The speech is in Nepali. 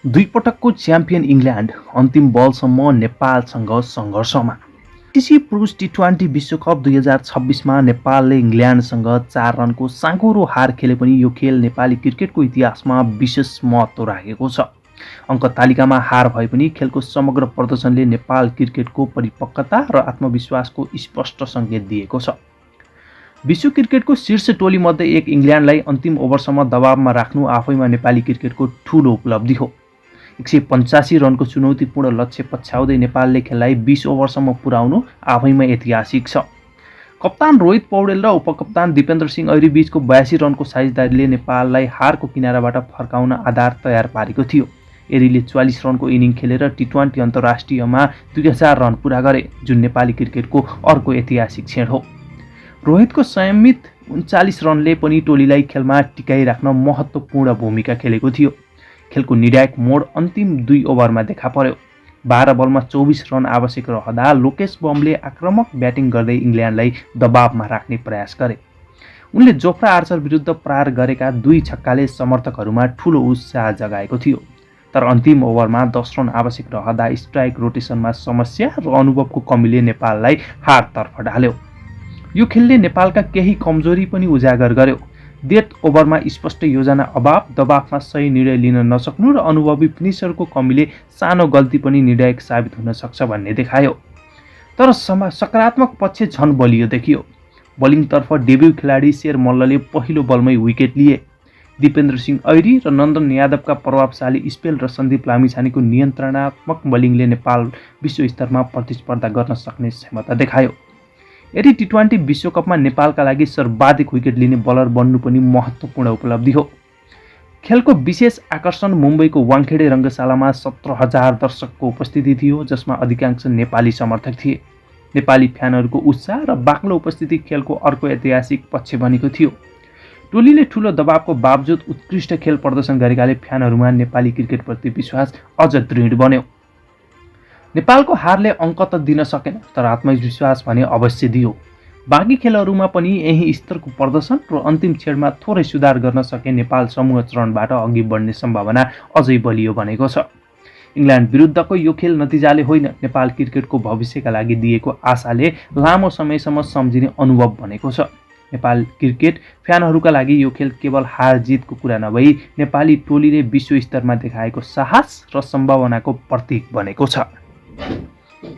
दुई पटकको च्याम्पियन इङ्ल्यान्ड अन्तिम बलसम्म नेपालसँग सङ्घर्षमा। आइसिसी पुरुष टी20 विश्वकप 2026मा नेपालले इङ्ल्यान्डसँग 4 रनको साँघुरो हार खेले पनि यो खेल नेपाली क्रिकेटको इतिहासमा विशेष महत्त्व राखेको छ। अङ्क तालिकामा हार भए पनि खेलको समग्र प्रदर्शनले नेपाल क्रिकेटको परिपक्वता र आत्मविश्वासको स्पष्ट सङ्केत दिएको छ। विश्व क्रिकेटको शीर्ष टोलीमध्ये एक इङ्ल्यान्डलाई अन्तिम ओभरसम्म दबावमा राख्नु आफैमा नेपाली क्रिकेटको ठूलो उपलब्धि हो। 185 रनको चुनौतीपूर्ण लक्ष्य पछ्याउँदै नेपालले खेललाई 20 ओभरसम्म पुर्याउनु आफैमा ऐतिहासिक छ। कप्तान रोहित पौडेल र उपकप्तान दिपेन्द्र सिंह ऐरी बीचको 82 रनको साझेदारीले नेपाललाई हारको किनाराबाट फर्काउन आधार तयार पारेको थियो। एरीले 44 रनको इनिङ खेलेर टी20 अन्तर्राष्ट्रियमा 2000 रन पुरा गरे, जुन नेपाली क्रिकेटको अर्को ऐतिहासिक क्षण हो। रोहितको संयमित 39 रनले पनि टोलीलाई खेलमा टिकाइराख्न महत्त्वपूर्ण भूमिका खेलेको थियो। खेलको निर्णायक मोड अन्तिम 2 ओभरमा देखा पर्यो। 12 बलमा 24 रन आवश्यक रहँदा लोकेश बमले आक्रामक ब्याटिङ गर्दै इङ्ल्यान्डलाई दबावमा राख्ने प्रयास गरे। उनले जोफ्रा आर्चर विरुद्ध प्रहार गरेका 2 छक्काले समर्थकहरूमा ठूलो उत्साह जगाएको थियो। तर अन्तिम ओभरमा 10 रन आवश्यक रहँदा स्ट्राइक रोटेसनमा समस्या र अनुभवको कमीले नेपाललाई हारतर्फ ढाल्यो। यो खेलले नेपालका केही कमजोरी पनि उजागर गर्यो। डेथ ओभरमा स्पष्ट योजना अभाव, दबावमा सही निर्णय लिन नसक्नु र अनुभवी फिनिसरको कमीले सानो गल्ती पनि निर्णायक साबित हुन सक्छ भन्ने देखायो। तर सकारात्मक पक्ष झन बलियो देखियो। बलिङतर्फ डेब्यू खेलाडी शेर मल्लले पहिलो बलमै विकेट लिए। दिपेन्द्र सिंह ऐरी र नन्दन यादवका प्रभावशाली स्पेल र सन्दीप लामिछानेको नियन्त्रणात्मक बलिङले नेपाल विश्वस्तरमा प्रतिस्पर्धा गर्न सक्ने क्षमता देखायो। यदि टी20 विश्वकपमा नेपालका लागि सर्वाधिक विकेट लिने बलर बन्नु पनि महत्त्वपूर्ण उपलब्धि हो। खेलको विशेष आकर्षण मुम्बईको वाङखेडे रङ्गशालामा 17,000 दर्शकको उपस्थिति थियो, जसमा अधिकांश नेपाली समर्थक थिए। नेपाली फ्यानहरूको उत्साह र बाक्लो उपस्थिति खेलको अर्को ऐतिहासिक पक्ष बनेको थियो। टोलीले ठूलो दबावको बावजुद उत्कृष्ट खेल प्रदर्शन गरेकाले फ्यानहरूमा नेपाली क्रिकेटप्रति विश्वास अझ दृढ बन्यो। नेपालको हारले अङ्क त दिन सकेन, तर आत्मविश्वास भने अवश्य दियो। बाँकी खेलहरूमा पनि यही स्तरको प्रदर्शन र अन्तिम क्षणमा थोरै सुधार गर्न सके नेपाल समूह चरणबाट अघि बढ्ने सम्भावना अझै बलियो बनेको छ। इङ्ल्यान्ड विरुद्धको यो खेल नतिजाले होइन, नेपाल क्रिकेटको भविष्यका लागि दिएको आशाले लामो समयसम्म सम्झिने अनुभव बनेको छ। नेपाल क्रिकेट फ्यानहरूका लागि यो खेल केवल हार जितको कुरा नभई नेपाली टोलीले विश्व स्तरमा देखाएको साहस र सम्भावनाको प्रतीक बनेको छ।